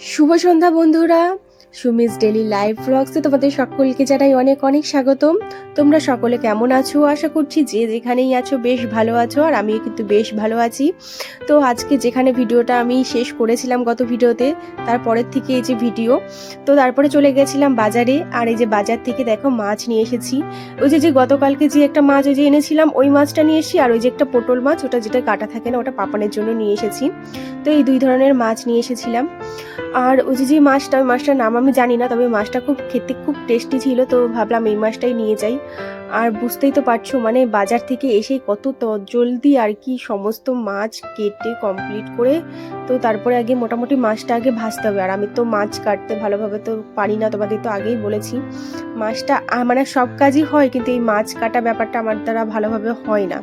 শুভ সন্ধ্যা বন্ধুরা, Sumi's daily live ব্লগসে তোমাদের সকলকে জানাই অনেক অনেক স্বাগতম। তোমরা সকলে কেমন আছো? আশা করছি যে যেখানেই আছো বেশ ভালো আছো, আর আমিও কিন্তু বেশ ভালো আছি। তো আজকে যেখানে ভিডিওটা আমি শেষ করেছিলাম গত ভিডিওতে, তারপরের থেকে এই যে ভিডিও, তো তারপরে চলে গেছিলাম বাজারে। আর এই যে বাজার থেকে দেখো মাছ নিয়ে এসেছি। ওই যে গতকালকে যে একটা মাছ ওই যে এনেছিলাম ওই মাছটা নিয়ে এসেছি, আর ওই যে একটা পটল মাছ, ওটা যেটা কাটা থাকে না ওটা পাপানের জন্য নিয়ে এসেছি। তো এই দুই ধরনের মাছ নিয়ে এসেছিলাম। আর ওই যে মাছটা, ওই মাছটার নাম আমি জানি না, তবে মাছটা খুব খেতে খুব টেস্টি ছিল, তো ভাবলাম এই মাছটাই নিয়ে যাই। আর বুঝতেই তো পারছো মানে বাজার থেকে এসে কত জলদি আর কি সমস্ত মাছ কেটে কমপ্লিট করে, তো তারপরে আগে মোটামুটি মাছটা আগে ভাজতে হবে। আর আমি তো মাছ কাটতে ভালোভাবে তো পারি না, তোমাদের তো আগেই বলেছি। মাছটা মানে সব কাজই হয়, কিন্তু এই মাছ কাটা ব্যাপারটা আমার দ্বারা ভালোভাবে হয় না।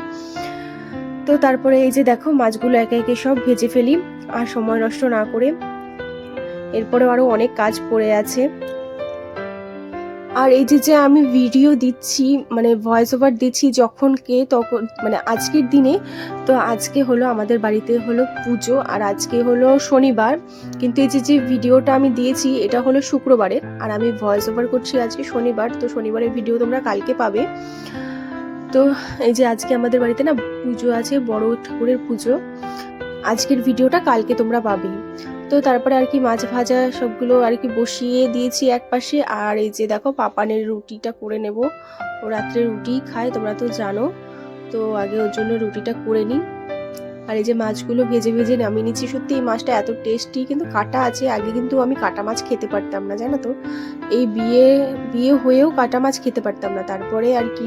তো তারপরে এই যে দেখো মাছগুলো একে একে সব ভেজে ফেলি আর সময় নষ্ট না করে। এরপরেও আরো অনেক কাজ পড়ে আছে। আর এই যে আমি ভিডিও দিচ্ছি মানে ভয়েস ওভার দিচ্ছি তখন মানে আজকের দিনে, তো আজকে হলো আমাদের বাড়িতে হলো পুজো, আর আজকে হলো শনিবার। কিন্তু এই যে ভিডিওটা আমি দিয়েছি এটা হলো শুক্রবারের, আর আমি ভয়েস ওভার করছি আজকে শনিবার। তো শনিবারের ভিডিও তোমরা কালকে পাবে। তো এই যে আজকে আমাদের বাড়িতে না পুজো আছে, বড় ঠাকুরের পুজো। আজকের ভিডিওটা কালকে তোমরা পাবে। তো তারপরে আর কি মাছ ভাজা সবগুলো আর কি বসিয়ে দিয়েছি এক পাশে। আর এই যে দেখো পাপানের রুটিটা করে নেব, ও রাত্রে রুটি খায় তোমরা তো জানো। তো আগে ওর জন্য রুটিটা করে নিই। আর এই যে মাছগুলো ভেজে ভেজে নামিয়ে নিচ্ছি। সত্যি এই মাছটা এত টেস্টি, কিন্তু কাটা আছে। আগে কিন্তু আমি কাটা মাছ খেতে পারতাম না, জানো তো। এই বিয়ে বিয়ে হয়েও কাটা মাছ খেতে পারতাম না। তারপরে আর কি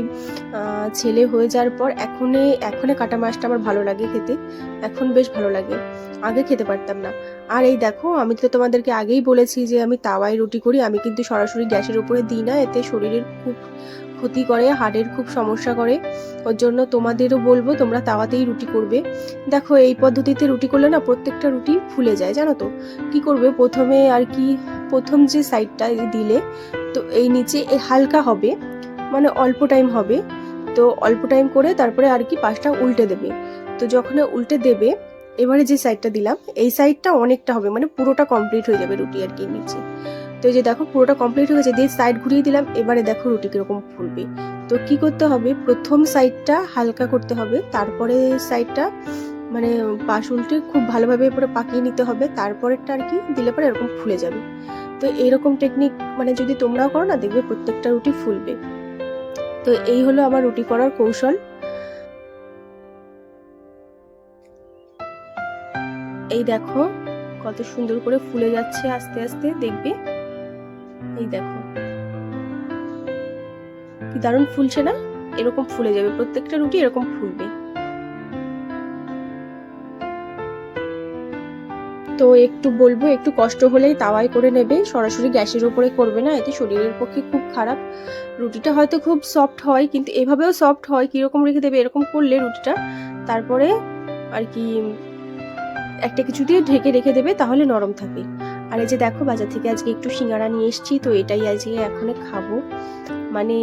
ছেলে হয়ে যাওয়ার পর এখনে কাটা মাছটা আমার ভালো লাগে খেতে। এখন বেশ ভালো লাগে, আগে খেতে পারতাম না। আর এই দেখো আমি তো তোমাদেরকে আগেই বলেছি যে আমি তাওয়ায় রুটি করি, আমি কিন্তু সরাসরি গ্যাসের উপরে দিই না, এতে শরীরের খুব ক্ষতি করে, হাড়ের খুব সমস্যা করে। ওর জন্য তোমাদেরও বলবো তোমরা তাওয়াতেই রুটি করবে। দেখো এই পদ্ধতিতে রুটি করলে না প্রত্যেকটা রুটি ফুলে যায়, জানো তো। কি করবে প্রথমে আর কি, প্রথম যে সাইডটা দিলে তো এই নিচে হালকা হবে, মানে অল্প টাইম হবে। তো অল্প টাইম করে তারপরে আর কি পাশটা উল্টে দেবে। তো যখন উল্টে দেবে, এবারে যে সাইডটা দিলাম এই সাইডটা অনেকটা হবে, মানে পুরোটা কমপ্লিট হয়ে যাবে রুটি আর কি নিচে। তো এই যে দেখো পুরোটা কমপ্লিট হয়ে গেছে, দিয়ে সাইড ঘুরিয়ে দিলাম। এবারে দেখো রুটি কিরকম ফুলবে। তো কি করতে হবে, প্রথম সাইডটা হালকা করতে হবে, তারপরে সাইডটা মানে পাশ উল্টে খুব ভালোভাবে পুরো পাকিয়ে নিতে হবে, তারপরেরটা আর কি দিলে পরে এরকম ফুলে যাবে। তো এরকম টেকনিক মানে যদি তোমরাও করো না, দেখবে প্রত্যেকটা রুটি ফুলবে। তো এই হলো আমার রুটি করার কৌশল। এই দেখো কত সুন্দর করে ফুলে যাচ্ছে আস্তে আস্তে, দেখবে। এই দেখো কি দারুণ ফুলছে না, এরকম ফুলে যাবে প্রত্যেকটা রুটি, এরকম ফুলবে। তো একটু বলবো একটু কষ্ট হলেই তাওয়ায় করে নেবে, সরাসরি গ্যাসের উপরে করবে না, এতে শরীরের পক্ষে খুব খারাপ। রুটিটা হয়তো খুব সফট হয়, কিন্তু এভাবেও সফট হয়। কিরকম রেখে দেবে এরকম করলে রুটিটা, তারপরে আর কি একটা কিছু দিয়ে ঢেকে রেখে দেবে, তাহলে নরম থাকে। আর এই যে দেখো বাজার থেকে আজকে একটু সিঙ্গারা নিয়ে এসেছি, তো এটাই আজকে এখন খাবো। মানে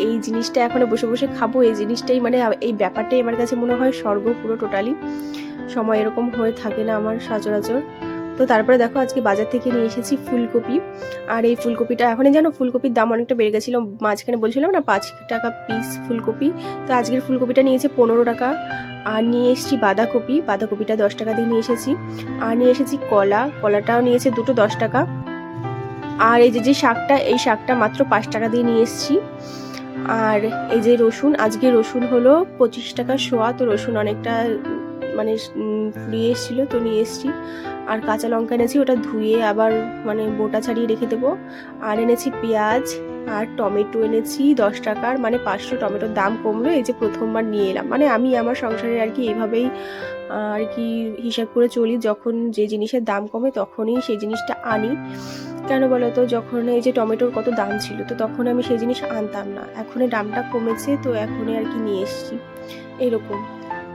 এই জিনিসটা এখন বসে বসে খাবো, এই জিনিসটাই মানে এই ব্যাপারটাই আমার কাছে মনে হয় স্বর্গ পুরো টোটালি। সময় এরকম হয়ে থাকে না আমার সচরাচর। তো তারপরে দেখো আজকে বাজার থেকে নিয়ে এসেছি ফুলকপি। আর এই ফুলকপিটা এখন জানো ফুলকপির দাম অনেকটা বেড়ে গেছিলো, মাঝখানে বলছিলাম না 5 টাকা পিস ফুলকপি। তো আজকের ফুলকপিটা নিয়েছে 15 টাকা। আর নিয়ে এসেছি বাঁধাকপিটা 10 টাকা দিয়ে নিয়ে এসেছি। আর নিয়ে এসেছি কলাটাও নিয়েছে দুটো 10 টাকা। আর এই যে শাকটা, এই শাকটা মাত্র 5 টাকা দিয়ে নিয়ে এসেছি। আর এই যে রসুন, আজকে রসুন হলো 25 টাকা শোয়া, তো রসুন অনেকটা মানে ফুরিয়ে এসেছিলো, তো নিয়ে এসেছি। আর কাঁচা লঙ্কা এনেছি, ওটা ধুয়ে আবার মানে বোটা ছাড়িয়ে রেখে দেবো। আর এনেছি পেঁয়াজ, আর টমেটো এনেছি 10 টাকার, মানে 500 টমেটোর দাম কমলো, এই যে প্রথমবার নিয়ে এলাম। মানে আমি আমার সংসারে আর কি এভাবেই আর কি হিসাব করে চলি, যখন যে জিনিসের দাম কমে তখনই সেই জিনিসটা আনি। কেন বলো তো, যখন এই যে টমেটোর কত দাম ছিল, তো তখন আমি সেই জিনিস আনতাম না, এখন দামটা কমেছে তো এখনই আর কি নিয়ে এসেছি, এরকম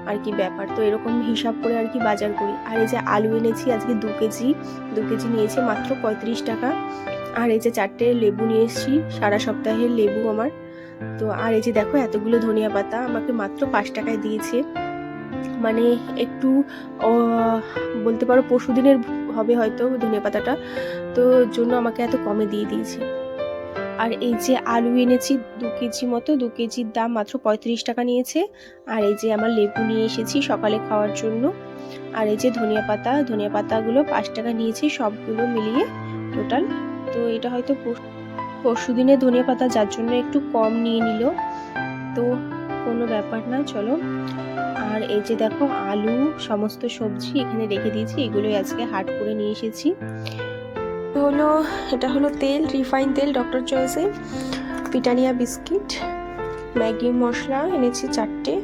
আর কি ব্যাপার। তো এরকম হিসাব করে আর কি বাজার করি। আর এই যে আলু এনেছি আজকে 2 কেজি নিয়েছে মাত্র 35 টাকা। আর এই যে 4টে লেবু নিয়ে এসেছি, সারা সপ্তাহের লেবু আমার। তো আর এই যে দেখো এতগুলো ধনিয়া পাতা আমাকে মাত্র 5 টাকায় দিয়েছে। মানে একটু বলতে পারো পরশুদিনের হবে হয়তো ধনিয়া পাতাটা, তো ওর জন্য আমাকে এত কমে দিয়ে দিয়েছে। আর এই যে আলু এনেছি 2 কেজি মতো, 2 কেজির দাম মাত্র 35 টাকা নিয়েছে। আর এই যে আমার লেবু নিয়ে এসেছি সকালে খাওয়ার জন্য। আর এই যে ধনিয়া পাতাগুলো 5 টাকা নিয়েছি, সবগুলো মিলিয়ে টোটাল। তো এটা হয়তো পরশুদিনের ধনিয়া পাতা, যার জন্য একটু কম নিয়ে নিল, তো কোনো ব্যাপার না, চলো। আর এই যে দেখো আলু, সমস্ত সবজি এখানে রেখে দিয়েছি, এগুলোই আজকে হাট করে নিয়ে এসেছি। এটা হলো তেল, রিফাইন তেল ডক্টর চয়েসে, ব্রিটানিয়া বিস্কিট, ম্যাগি মশলা এনেছি 4টে,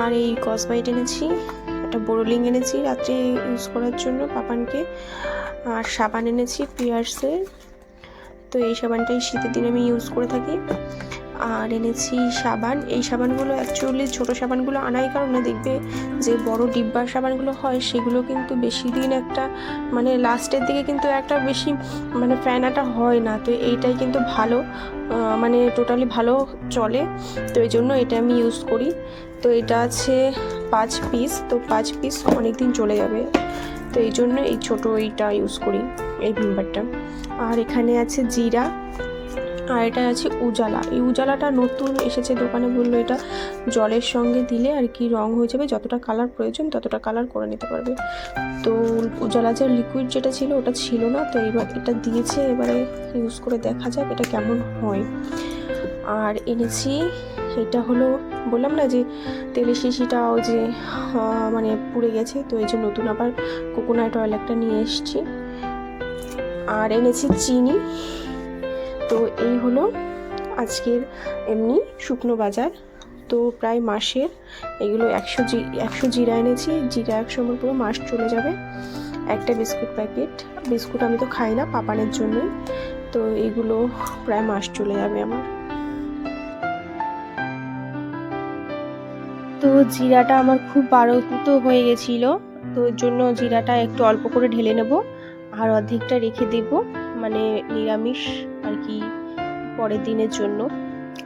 আর এই কসবাইট এনেছি, একটা বোরোলিং এনেছি রাত্রে ইউজ করার জন্য পাপানকে, আর সাবান এনেছি পিয়ার্সের, তো এই সাবানটাই শীতের দিনে আমি ইউজ করে থাকি। আর এনেছি সাবান, এই সাবানগুলো অ্যাকচুয়ালি ছোটো সাবানগুলো আনাই কারণে দেখবে যে বড় ডিব্বার সাবানগুলো হয় সেগুলো কিন্তু বেশি দিন একটা মানে লাস্টের দিকে কিন্তু একটা বেশি মানে ফেনাটা হয় না, তো এইটাই কিন্তু ভালো, মানে টোটালি ভালো চলে, তো এই জন্য এটা আমি ইউজ করি। তো এটা আছে 5 পিস, তো 5 পিস অনেক দিন চলে যাবে, তো এই জন্য এই ছোটো এইটা ইউজ করি, এই ভিমবারটা। আর এখানে আছে জিরা, আর এটা আছে উজালা। এই উজালাটা নতুন এসেছে দোকানে, বললো এটা জলের সঙ্গে দিলে আর কি রং হয়ে যাবে, যতটা কালার প্রয়োজন ততটা কালার করে নিতে পারবে। তো উজালা যে লিকুইড যেটা ছিল ওটা ছিল না, তো এবার এটা দিয়েছে, এবারে ইউজ করে দেখা যাক এটা কেমন হয়। আর এনেছি এটা হলো, বললাম না যে তেলের শিশিটাও যে মানে পুড়ে গেছে, তো এই যে নতুন আবার কোকোনাট অয়েল একটা নিয়ে এসেছি। আর এনেছি চিনি। তো এই হলো আজকের এমনি শুকনো বাজার, তো প্রায় মাসের এগুলো 100 জিরা এনেছি, জিরা 100 আমার পুরো মাস চলে যাবে। একটা বিস্কুট প্যাকেট, বিস্কুট আমি তো খাই না পাপানের জন্যই, তো এগুলো প্রায় মাস চলে যাবে আমার। তো জিরাটা আমার খুব বাড়ন্ত হয়ে গেছিলো, তো ওর জন্য জিরাটা একটু অল্প করে ঢেলে নেব, আর অর্ধেকটা রেখে দেব মানে নিরামিষ আর কি পরের দিনের জন্য।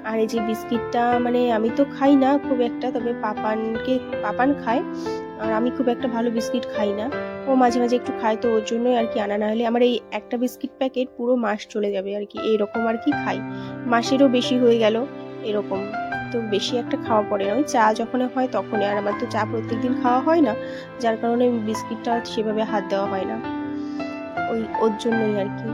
আর এই যে বিস্কিটটা মানে আমি তো খাই না খুব একটা, তবে পাপান খায়, আর আমি খুব একটা ভালো বিস্কিট খাই না, ও মাঝে মাঝে একটু খায়, তো ওর জন্যই আর কি আনা, না হলে আমার এই একটা বিস্কিট প্যাকেট পুরো মাস চলে যাবে আর কি, এরকম আর কি খাই, মাসেরও বেশি হয়ে গেল এরকম। তো বেশি একটা খাওয়া পড়ে না, ওই চা যখন হয় তখনই, আর আমার তো চা প্রত্যেকদিন খাওয়া হয় না, যার কারণে বিস্কিটটা সেভাবে হাত দেওয়া হয় না, ওর জন্যই আর কি।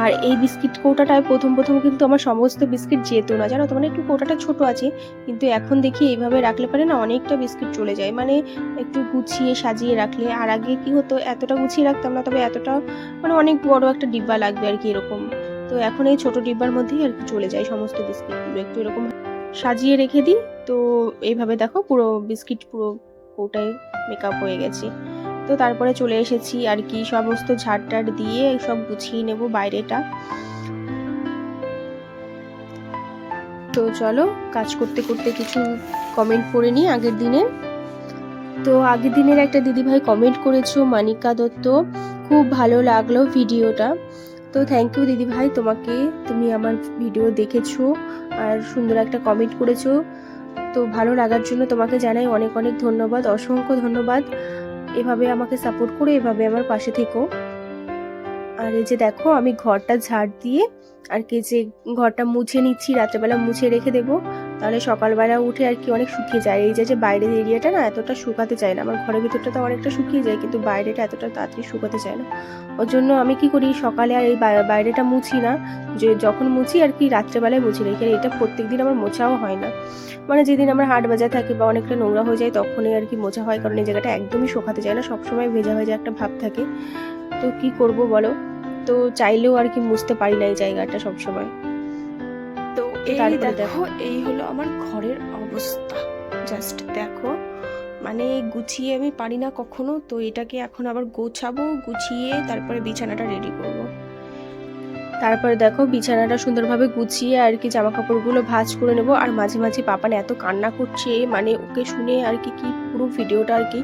আর এই বিস্কিট কৌটাটায় প্রথম কিন্তু আমার সমস্ত বিস্কিট যেত না, জানো তো, মানে একটু কৌটাটা ছোট আছে, কিন্তু এখন দেখি এইভাবে রাখলে পারে না অনেকটা বিস্কিট চলে যায়, মানে একটু গুছিয়ে সাজিয়ে রাখলে। আর আগে কি হতো, এতটা গুছিয়ে রাখতাম না, তবে এতটা মানে অনেক বড় একটা ডিব্বা লাগবে আর কি এরকম, তো এখন এই ছোট ডিব্বার মধ্যেই আর কি চলে যায় সমস্ত বিস্কিটগুলো, একটু এরকম সাজিয়ে রেখে দিই। তো এইভাবে দেখো পুরো বিস্কিট পুরো কৌটায় মেকআপ হয়ে গেছে। তো তারপরে চলে এসেছি আর কি সমস্ত ঝাড়টার দিয়ে সব গুছিয়ে নেব বাইরেটা। তো চলো কাজ করতে করতে কিছু কমেন্ট পড়ে নিই আগের দিনের। তো আগের দিনের একটা দিদিভাই কমেন্ট করেছো, মানিকা দত্ত, খুব ভালো লাগলো ভিডিওটা। তো থ্যাংক ইউ দিদিভাই তোমাকে, তুমি আমার ভিডিও দেখেছো আর সুন্দর একটা কমেন্ট করেছো, তো ভালো লাগার জন্য তোমাকে জানাই অনেক অনেক ধন্যবাদ, অসংখ্য ধন্যবাদ। এভাবে আমাকে সাপোর্ট করে এভাবে আমার পাশে থেকো। আর এই যে দেখো আমি ঘরটা ঝাড় দিয়ে আর কি যে ঘরটা মুছে নিচ্ছি, রাত্রেবেলা মুছে রেখে দেবো, তাহলে সকালবেলা উঠে আর কি অনেক শুকিয়ে যায়। এই যে বাইরের এরিয়াটা না এতটা শুকাতে চায় না, আমার ঘরের ভিতরটা তো অনেকটা শুকিয়ে যায়, কিন্তু বাইরেটা এতটা তাড়াতাড়ি শুকাতে চায় না। ওর জন্য আমি কি করি, সকালে আর এই বাইরেটা মুছি না, যে যখন মুছি আর কি রাত্রেবেলায় মুছি রেখে, এটা প্রত্যেকদিন আমার মোছাও হয় না, মানে যেদিন আমার হাট বাজার থাকে বা অনেকটা নোংরা হয়ে যায় তখনই আর কি মোছা হয়, কারণ এই জায়গাটা একদমই শুকাতে চায় না, সবসময় ভেজা ভেজা একটা ভাব থাকে। তো কি করব বলো, তো চাইলেও আর কি মুছতে পারি না এই জায়গাটা সবসময়। তো এই দেখো এই হলো আমার ঘরের অবস্থা, জাস্ট দেখো, মানে গুছিয়ে আমি পারি না কখনো, তো এটাকে এখন আবার গোছাবো, গুছিয়ে তারপরে বিছানাটা রেডি করব। তারপরে দেখো বিছানাটা সুন্দরভাবে গুছিয়ে আর কি জামা কাপড়গুলো ভাঁজ করে নেব। আর মাঝে মাঝে পাপান এত কান্না করছে, মানে ওকে শুনে আর কি পুরো ভিডিওটা আর কি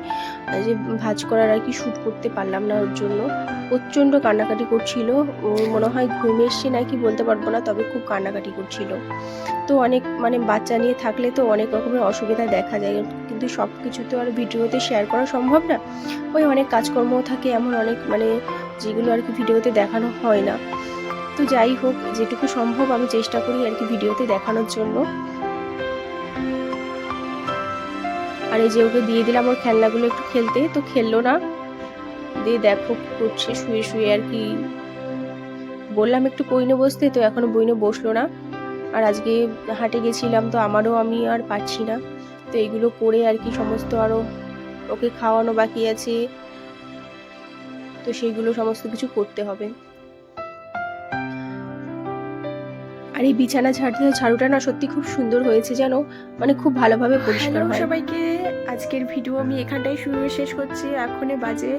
যে ভাঁজ করার আর কি শ্যুট করতে পারলাম না, ওর জন্য প্রচণ্ড কান্নাকাটি করছিল। ও মনে হয় ঘুম এসছে নাকি বলতে পারবো না, তবে খুব কান্নাকাটি করছিল। তো অনেক মানে বাচ্চা নিয়ে থাকলে তো অনেক রকমের অসুবিধা দেখা যায়, কিন্তু সব কিছু তো আর ভিডিওতে শেয়ার করা সম্ভব না। ওই অনেক কাজকর্মও থাকে, এমন অনেক মানে যেগুলো আর কি ভিডিওতে দেখানো হয় না। তো যাই হোক, যেটুকু সম্ভব আমি চেষ্টা করি আর কি ভিডিওতে দেখানোর জন্য। আর এই যে ওকে দিয়ে দিলাম ওর খেলনাগুলো একটু খেলতে, তো খেললো না, দিয়ে দেখো করছে শুয়ে শুয়ে আর কি। বললাম একটু বইনে বসতে, তো এখনো বইনে বসলো না। আর আজকে হাটে গেছিলাম, তো আমি আর পারছি না, তো এইগুলো করে আর কি সমস্ত আরো ওকে খাওয়ানো বাকি আছে, তো সেইগুলো সমস্ত কিছু করতে হবে। আর এই বিছানা ঝাড়ুটা না সত্যি খুব সুন্দর হয়েছে, যেন মানে খুব ভালোভাবে পরিষ্কার হয়। সবাইকে, আজকের ভিডিও আমি এখানটাই শেষ করছি। এখন বাজে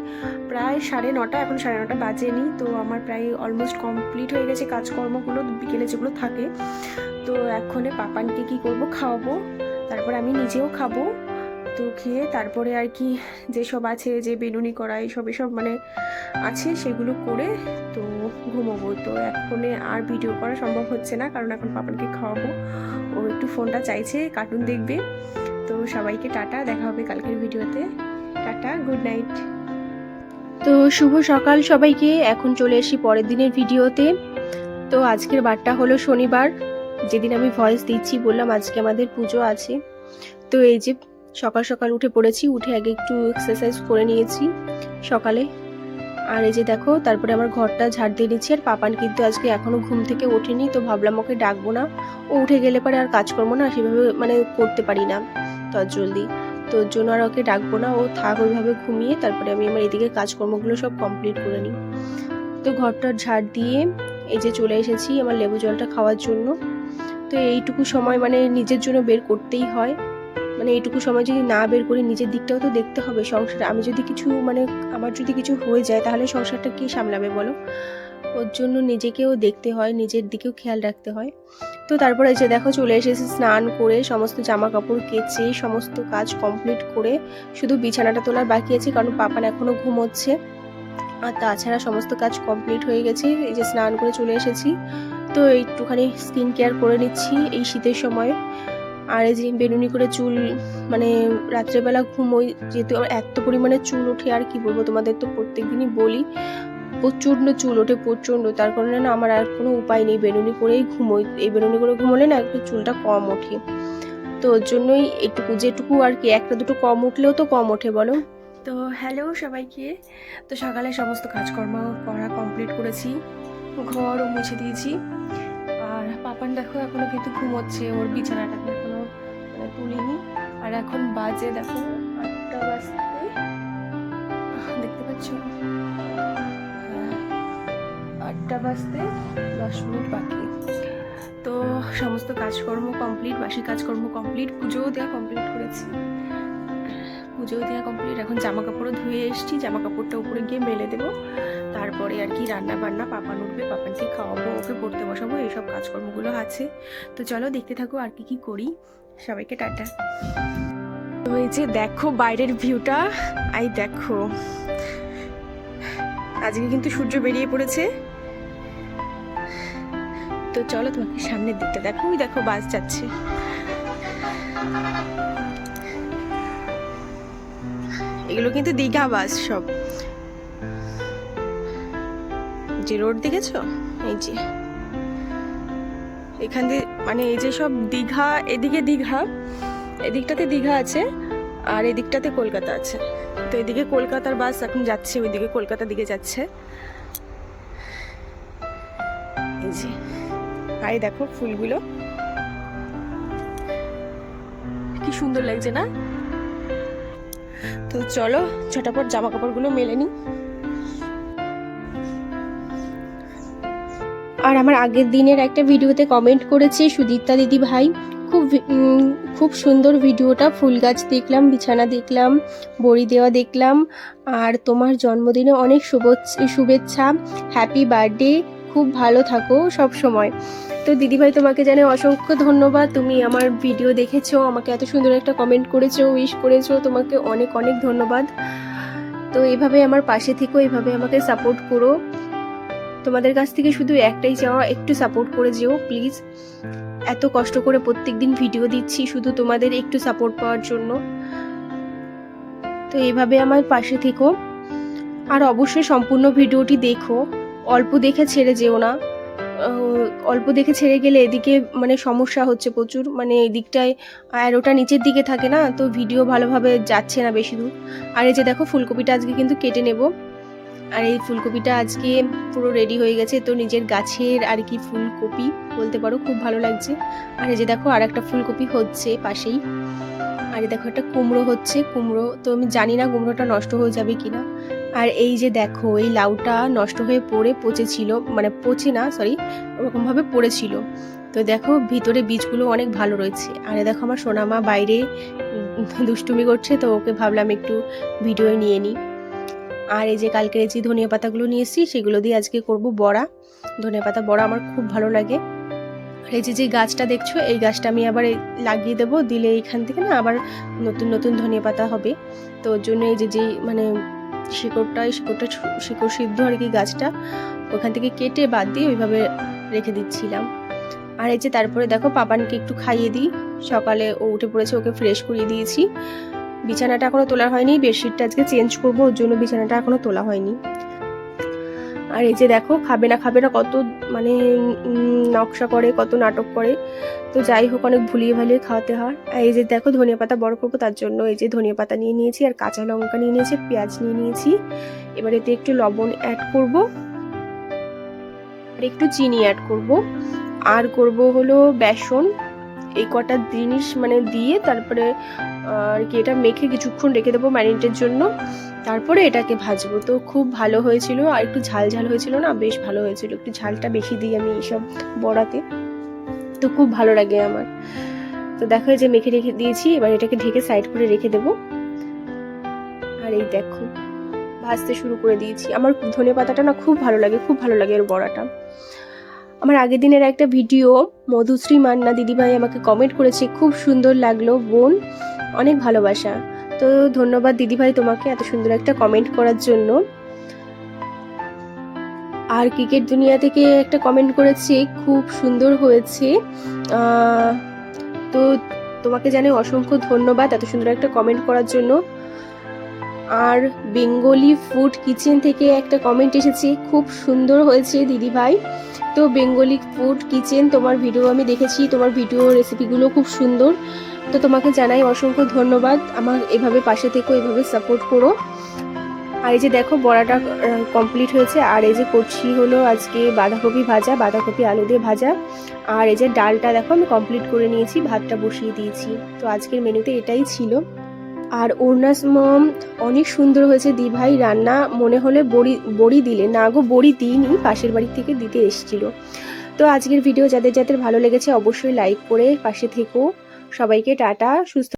প্রায় 9:30, এখন 9:30 বাজেনি। তো আমার প্রায় অলমোস্ট কমপ্লিট হয়ে গেছে কাজকর্মগুলো, বিকেলে যেগুলো থাকে। তো এখন পাপানকে কি করব, খাওয়াবো, তারপর আমি নিজেও খাবো। তো খেয়ে তারপরে আর কি যেসব আছে, যে বেনুনি করা এসব মানে আছে, সেগুলো করে তো ঘুমোবো। তো এখন আর ভিডিও করা সম্ভব হচ্ছে না, কারণ এখন পাপানকে খাওয়াবো, ও একটু ফোনটা চাইছে, কার্টুন দেখবে। তো সবাইকে টাটা, দেখা হবে কালকের ভিডিওতে। Tata, good night. তো শুভ সকাল সবাইকে, এখন চলে আসি পরের দিনের ভিডিওতে। তো আজকের বারটা হলো শনিবার, যেদিন আমি ভয়েস দিচ্ছি। বললাম আজকে আমাদের পুজো আছে। তো এই যে সকাল সকাল উঠে পড়েছি, উঠে আগে একটু এক্সারসাইজ করে নিয়েছি সকালে। আর এই যে দেখো, তারপরে আমার ঘরটা ঝাড় দিয়ে নিচ্ছি। আর পাপান কিন্তু আজকে এখনো ঘুম থেকে ওঠেনি, তো ভাবলাম ওকে ডাকবো না, ও উঠে গেলে পরে আর কাজকর্ম না সেভাবে মানে করতে পারি না তত জলদি, তো ওর জন্য আর ওকে ডাকবো না, ও থাক ওইভাবে ঘুমিয়ে। তারপরে আমি আমার এদিকে কাজকর্মগুলো সব কমপ্লিট করে নিই। তো ঘরটার ঝাড় দিয়ে এই যে চলে এসেছি আমার লেবু জলটা খাওয়ার জন্য। তো এইটুকু সময় মানে নিজের জন্য বের করতেই হয়, মানে এইটুকু সময় যদি না বের করি, নিজের দিকটাও তো দেখতে হবে সংসারে। আমি যদি কিছু মানে আমার যদি কিছু হয়ে যায়, তাহলে সংসারটা কে সামলাবে বলো? ওর জন্য নিজেকেও দেখতে হয়, নিজের দিকেও খেয়াল রাখতে হয়। তো তারপরে যে দেখো চলে এসেছি স্নান করে, সমস্ত জামা কাপড় কেচে সমস্ত কাজ কমপ্লিট করে, শুধু বিছানাটা তোলার বাকি আছে, কারণ পাপান এখনো ঘুমোচ্ছে। আর তাছাড়া সমস্ত কাজ কমপ্লিট হয়ে গেছে। এই যে স্নান করে চলে এসেছি, তো একটুখানি স্কিন কেয়ার করে নিচ্ছি এই শীতের সময়। আর এই যে বেনুনি করে চুল, মানে রাত্রেবেলা ঘুমোই যেহেতু আমার এত পরিমাণে চুল ওঠে, আর কি বলবো তোমাদের, তো প্রত্যেক দিনই বলি প্রচণ্ড চুল ওঠে প্রচণ্ড, তার কারণে না আমার আর কোনো উপায় নেই, বেনুনি করেই ঘুমোই। এই বেনুনি করে ঘুমোলে না একটু চুলটা কম ওঠে, তো ওর জন্যই যেটুকু আর কি একটা দুটো কম উঠলেও তো কম ওঠে বলো। তো হ্যালো সবাইকে, তো সকালে সমস্ত কাজকর্ম করা কমপ্লিট করেছি, ঘরও মুছে দিয়েছি। আর পাপান দেখো এখনো কিন্তু ঘুমোচ্ছে, ওর বিছানাটাকে এখনো মানে তুলিনি। আর এখন বাজে দেখো 8টা বাজতে, দেখতে পাচ্ছ 8টা বাজতে 10 মিনিট বাকি। তো সমস্ত কাজকর্ম কমপ্লিট, বাসি কাজকর্ম কমপ্লিট, পুজোও দেওয়া কমপ্লিট করেছি, পুজোও দেওয়া কমপ্লিট। এখন জামা কাপড়ও ধুয়ে এসেছি, জামা কাপড়টা উপরে গিয়ে মেলে দেবো। তারপরে আর কি রান্না বান্না, পাপান উঠবে, পাপানকে খাওয়াবো, ওকে পড়তে বসাবো, এইসব কাজকর্মগুলো আছে। তো চলো দেখতে থাকো আর কি করি। সবাইকে টাটা। তো এই যে দেখো বাইরের ভিউটা, এই দেখো আজকে কিন্তু সূর্য বেরিয়ে পড়েছে। তো চলো তোমাকে সামনের দিকটা দেখো, ওই দেখো বাস যাচ্ছে। এগুলো কিন্তু দীঘা বাস সব, যে রোড দেখেছো, এই যে এখান দিয়ে মানে এই যে সব দীঘা, এদিকে দীঘা, এদিকটাতে দীঘা আছে আর এদিকটাতে কলকাতা আছে। তো এদিকে কলকাতার বাস এখন যাচ্ছে, ওইদিকে কলকাতার দিকে যাচ্ছে। এই যে আর দেখো ফুলগুলো কি সুন্দর লাগছে না? তো চলো ঝটাপট জামা কাপড়গুলো মেলে নি। আর আমার আগের দিনের একটা ভিডিওতে কমেন্ট করেছে সুদীপ্তা দিদি ভাই, খুব সুন্দর ভিডিওটা, ফুল গাছ দেখলাম, বিছানা দেখলাম, বড়ি দেওয়া দেখলাম, আর তোমার জন্মদিনে অনেক শুভেচ্ছা, হ্যাপি বার্থডে খুব ভালো থাকো সব সময়। তো দিদিভাই তোমাকে জানাই অসংখ্য ধন্যবাদ, তুমি আমার ভিডিও দেখেছো, আমাকে এত সুন্দর একটা কমেন্ট করেছো, উইশ করেছো, তোমাকে অনেক অনেক ধন্যবাদ। তো এইভাবে আমার পাশে থেকো, এইভাবে আমাকে সাপোর্ট করো। তোমাদের কাছ থেকে শুধু একটাই চাওয়া, একটু সাপোর্ট করে যেও প্লিজ। এত কষ্ট করে প্রত্যেকদিন ভিডিও দিচ্ছি শুধু তোমাদের একটু সাপোর্ট পাওয়ার জন্য। তো এইভাবে আমার পাশে থেকো, আর অবশ্যই সম্পূর্ণ ভিডিওটি দেখো, অল্প দেখে ছেড়ে যেও না। অল্প দেখে ছেড়ে গেলে এদিকে মানে সমস্যা হচ্ছে প্রচুর, মানে এদিকটায় অ্যারোটা নিচের দিকে থাকে না, তো ভিডিও ভালোভাবে যাচ্ছে না বেশি দূর। আর এই যে দেখো ফুলকপিটা আজকে কিন্তু কেটে নেব, আর এই ফুলকপিটা আজকে পুরো রেডি হয়ে গেছে, তো নিজের গাছের আর কি ফুলকপি বলতে পারো, খুব ভালো লাগছে। আর এই যে দেখো আর একটা ফুলকপি হচ্ছে পাশেই, আর এই দেখো একটা কুমড়ো হচ্ছে, কুমড়ো তো আমি জানি না কুমড়োটা নষ্ট হয়ে যাবে কিনা। আর এই যে দেখো এই লাউটা নষ্ট হয়ে পচেছিল, মানে পচে না সরি, ওরকমভাবে পড়েছিল। তো দেখো ভিতরে বীজগুলো অনেক ভালো রয়েছে। আর দেখো আমার সোনামা বাইরে দুষ্টুমি করছে, তো ওকে ভাবলাম একটু ভিডিও নিয়ে নিই। আর এই যে কালকের যে ধনিয়া পাতাগুলো নিয়ে এসেছি সেগুলো দিয়ে আজকে করব বড়া, ধনিয়া পাতা বড়া আমার খুব ভালো লাগে। আর এই যে গাছটা দেখছো, এই গাছটা আমি আবার লাগিয়ে দেবো, দিলে এইখান থেকে না আবার নতুন নতুন ধনিয়া পাতা হবে। তো ওর জন্য এই যে মানে শিকড়টা শিকড় সিদ্ধ আর কি গাছটা, ওখান থেকে কেটে বাদ দিয়ে ওইভাবে রেখে দিচ্ছিলাম। আর এই যে তারপরে দেখো পাপানকে একটু খাইয়ে দিই, সকালে ও উঠে পড়েছে, ওকে ফ্রেশ করিয়ে দিয়েছি। বিছানাটা এখনো তোলা হয়নি, বেডশিটটা আজকে চেঞ্জ করবো, ওর জন্য বিছানাটা এখনো তোলা হয়নি। আর এই যে দেখো খাবে না কত মানে নকশা করে, কত নাটক করে, তো যাই হোক অনেক ভুলিয়ে ভালিয়ে খাওয়াতে হয়। আর এই যে দেখো ধনিয়া পাতা বড় করবো, তার জন্য এই যে ধনিয়া পাতা নিয়ে নিয়েছি, আর কাঁচা লঙ্কা নিয়ে নিয়েছি, পেঁয়াজ নিয়ে নিয়েছি। এবার এতে একটু লবণ অ্যাড করব, আর একটু চিনি অ্যাড করব, আর করব হলো বেসন। এই কটা জিনিস মানে দিয়ে তারপরে আর কি এটা মেখে কিছুক্ষণ রেখে দেবো ম্যারিনেটের জন্য, তারপরে এটাকে ভাজবো। তো খুব ভালো হয়েছিল, আর একটু ঝাল ঝাল হয়েছিল না, বেশ ভালো হয়েছিল, একটু ঝালটা বেশি দিই আমি এইসব বড়াতে, তো খুব ভালো লাগে আমার। তো দেখো যে মেখে রেখে দিয়েছি, এবার এটাকে ঢেকে সাইড করে রেখে দেবো। আর এই দেখো ভাজতে শুরু করে দিয়েছি। আমার ধনে পাতাটা না খুব ভালো লাগে, খুব ভালো লাগে এর বড়াটা। আমার আগের দিনের একটা ভিডিও মধুশ্রী মান্না দিদিভাই আমাকে কমেন্ট করেছে, খুব সুন্দর লাগলো বোন, অনেক ভালোবাসা। তো ধন্যবাদ দিদিভাই তোমাকে এত সুন্দর একটা কমেন্ট করার জন্য। আর ক্রিকেট দুনিয়া থেকে একটা কমেন্ট করেছে, খুব সুন্দর হয়েছে। তো তোমাকে জানাই অসংখ্য ধন্যবাদ এত সুন্দর একটা কমেন্ট করার জন্য। আর বেঙ্গলি ফুড কিচেন থেকে একটা কমেন্ট এসেছে, খুব সুন্দর হয়েছে দিদিভাই। তো বেঙ্গলি ফুড কিচেন তোমার ভিডিও আমি দেখেছি, তোমার ভিডিও রেসিপিগুলো খুব সুন্দর, তো তোমাকে জানাই অসংখ্য ধন্যবাদ। আমার এভাবে পাশে থেকো, এভাবে সাপোর্ট করো। আর এই যে দেখো বড়াটা কমপ্লিট হয়েছে, আর এই যে করছি হলো আজকে বাঁধাকপি ভাজা, বাঁধাকপি আলু দিয়ে ভাজা। আর এই যে ডালটা দেখো আমি কমপ্লিট করে নিয়েছি, ভাতটা বসিয়ে দিয়েছি। তো আজকের মেনুতে এটাই ছিল। আর ওরনাস মম অনেক সুন্দর হয়েছে দি ভাই রান্না, মনে হলে বড়ি দিলে, না গো বড়ি দিইনি, পাশের বাড়ি থেকে দিতে এসেছিল। তো আজকের ভিডিও যাদের যাদের ভালো লেগেছে অবশ্যই লাইক করে পাশে থেকো। সবাইকে টাটা, সুস্থ